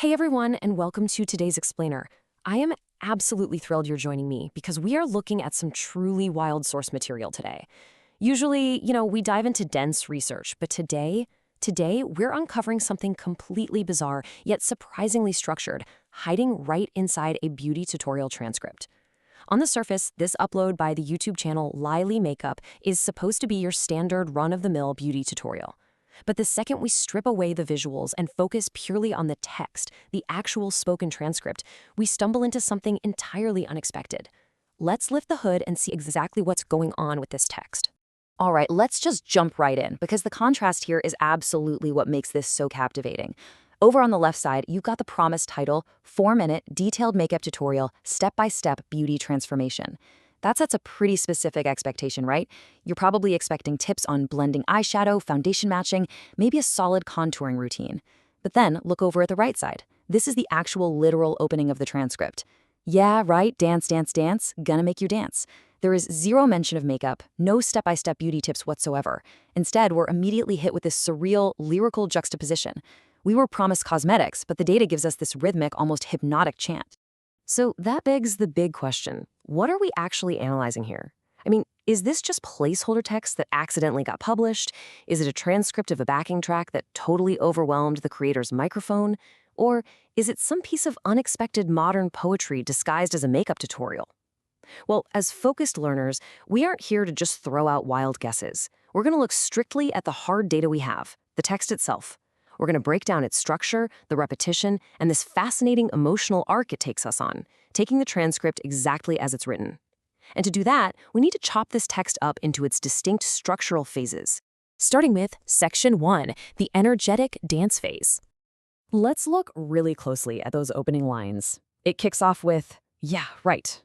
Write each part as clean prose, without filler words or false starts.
Hey everyone, and welcome to today's Explainer. I am absolutely thrilled you're joining me because we are looking at some truly wild source material today. Usually, we dive into dense research, but today we're uncovering something completely bizarre yet surprisingly structured, hiding right inside a beauty tutorial transcript. On the surface, this upload by the YouTube channel Lily Makeup is supposed to be your standard run-of-the-mill beauty tutorial. But the second we strip away the visuals and focus purely on the text, the actual spoken transcript, we stumble into something entirely unexpected. Let's lift the hood and see exactly what's going on with this text. All right, let's just jump right in because the contrast here is absolutely what makes this so captivating. Over on the left side, you've got the promised title, 4-minute detailed makeup tutorial, step-by-step beauty transformation. That sets a pretty specific expectation, right? You're probably expecting tips on blending eyeshadow, foundation matching, maybe a solid contouring routine. But then look over at the right side. This is the actual literal opening of the transcript. Yeah, right, dance, dance, dance, gonna make you dance. There is zero mention of makeup, no step-by-step beauty tips whatsoever. Instead, we're immediately hit with this surreal, lyrical juxtaposition. We were promised cosmetics, but the data gives us this rhythmic, almost hypnotic chant. So that begs the big question. What are we actually analyzing here? Is this just placeholder text that accidentally got published? Is it a transcript of a backing track that totally overwhelmed the creator's microphone? Or is it some piece of unexpected modern poetry disguised as a makeup tutorial? Well, as focused learners, we aren't here to just throw out wild guesses. We're going to look strictly at the hard data we have, the text itself. We're going to break down its structure, the repetition, and this fascinating emotional arc it takes us on, taking the transcript exactly as it's written. And to do that, we need to chop this text up into its distinct structural phases. Starting with Section 1, the energetic dance phase. Let's look really closely at those opening lines. It kicks off with, yeah, right.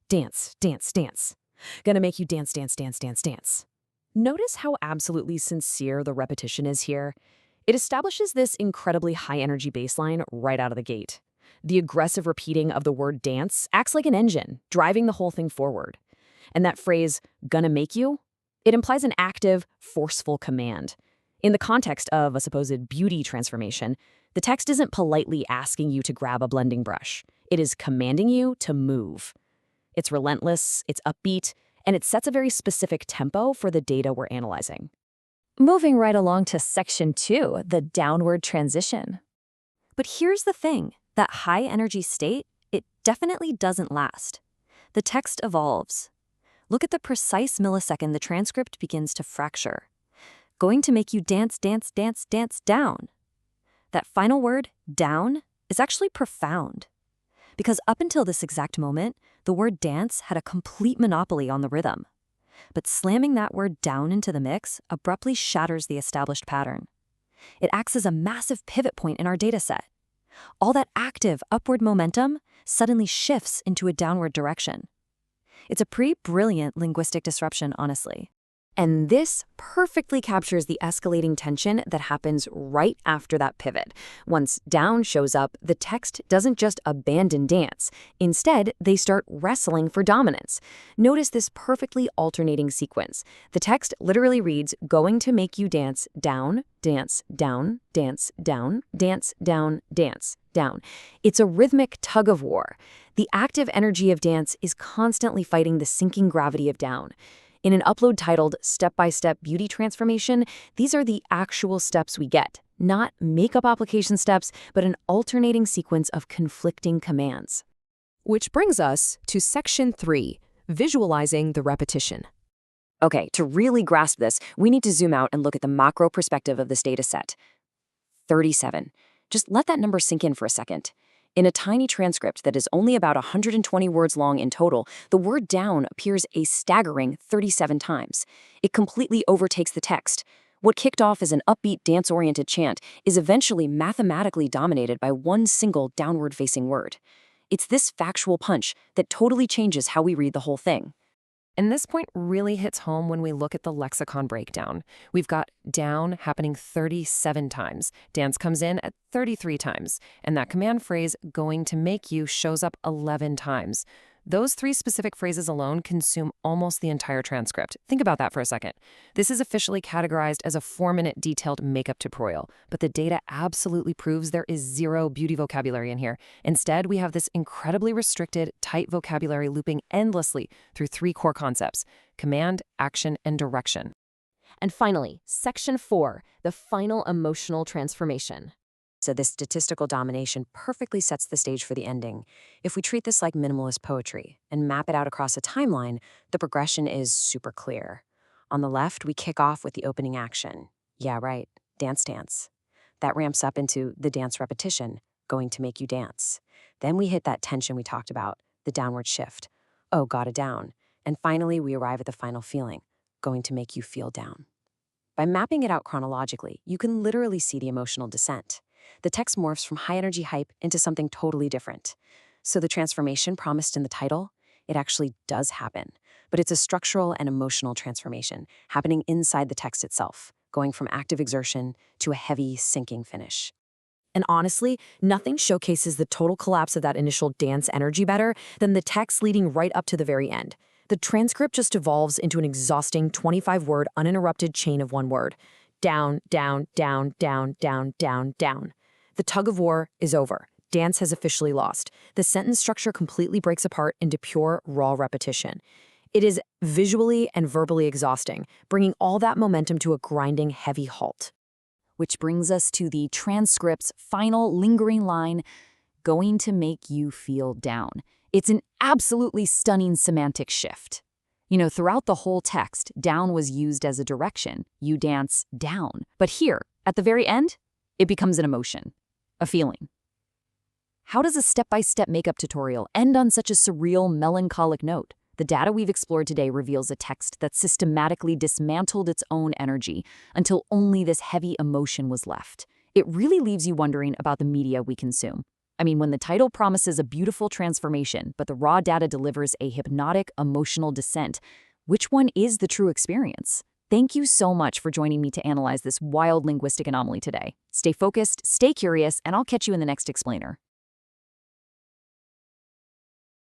Dance, dance, dance. Gonna make you dance, dance, dance, dance, dance. Notice how absolutely sincere the repetition is here. It establishes this incredibly high-energy baseline right out of the gate. The aggressive repeating of the word dance acts like an engine, driving the whole thing forward. And that phrase, gonna make you, it implies an active, forceful command. In the context of a supposed beauty transformation, the text isn't politely asking you to grab a blending brush. It is commanding you to move. It's relentless, it's upbeat, and it sets a very specific tempo for the data we're analyzing. Moving right along to Section 2, the downward transition. But here's the thing, that high-energy state, it definitely doesn't last. The text evolves. Look at the precise millisecond the transcript begins to fracture. Going to make you dance, dance, dance, dance, down. That final word, down, is actually profound. Because up until this exact moment, the word dance had a complete monopoly on the rhythm. But slamming that word down into the mix abruptly shatters the established pattern. It acts as a massive pivot point in our dataset. All that active upward momentum suddenly shifts into a downward direction. It's a pretty brilliant linguistic disruption, honestly. And this perfectly captures the escalating tension that happens right after that pivot. Once down shows up, the text doesn't just abandon dance. Instead, they start wrestling for dominance. Notice this perfectly alternating sequence. The text literally reads, going to make you dance, down, dance, down, dance, down, dance, down, dance, down. It's a rhythmic tug of war. The active energy of dance is constantly fighting the sinking gravity of down. In an upload titled Step-by-Step Beauty Transformation, these are the actual steps we get, not makeup application steps, but an alternating sequence of conflicting commands. Which brings us to Section 3, visualizing the repetition. Okay, to really grasp this, we need to zoom out and look at the macro perspective of this data set. 37. Just let that number sink in for a second. In a tiny transcript that is only about 120 words long in total, the word down appears a staggering 37 times. It completely overtakes the text. What kicked off as an upbeat dance-oriented chant is eventually mathematically dominated by one single downward-facing word. It's this factual punch that totally changes how we read the whole thing. And this point really hits home when we look at the lexicon breakdown. We've got down happening 37 times. Dance comes in at 33 times. And that command phrase, going to make you, shows up 11 times. Those three specific phrases alone consume almost the entire transcript. Think about that for a second. This is officially categorized as a 4-minute detailed makeup tutorial, but the data absolutely proves there is zero beauty vocabulary in here. Instead, we have this incredibly restricted, tight vocabulary looping endlessly through three core concepts: command, action, and direction. And finally, Section 4, the final emotional transformation. So this statistical domination perfectly sets the stage for the ending. If we treat this like minimalist poetry and map it out across a timeline, the progression is super clear. On the left, we kick off with the opening action. Yeah, right, dance, dance. That ramps up into the dance repetition, going to make you dance. Then we hit that tension we talked about, the downward shift. Oh, gotta down. And finally, we arrive at the final feeling, going to make you feel down. By mapping it out chronologically, you can literally see the emotional descent. The text morphs from high-energy hype into something totally different. So the transformation promised in the title, it actually does happen. But it's a structural and emotional transformation happening inside the text itself, going from active exertion to a heavy, sinking finish. And honestly, nothing showcases the total collapse of that initial dance energy better than the text leading right up to the very end. The transcript just evolves into an exhausting 25-word uninterrupted chain of one word. Down, down, down, down, down, down, down. The tug of war is over. Dance has officially lost. The sentence structure completely breaks apart into pure, raw repetition. It is visually and verbally exhausting, bringing all that momentum to a grinding, heavy halt. Which brings us to the transcript's final lingering line, going to make you feel down. It's an absolutely stunning semantic shift. Throughout the whole text, down was used as a direction. You dance down. But here, at the very end, it becomes an emotion, a feeling. How does a step-by-step makeup tutorial end on such a surreal, melancholic note? The data we've explored today reveals a text that systematically dismantled its own energy until only this heavy emotion was left. It really leaves you wondering about the media we consume. When the title promises a beautiful transformation, but the raw data delivers a hypnotic, emotional descent, which one is the true experience? Thank you so much for joining me to analyze this wild linguistic anomaly today. Stay focused, stay curious, and I'll catch you in the next explainer.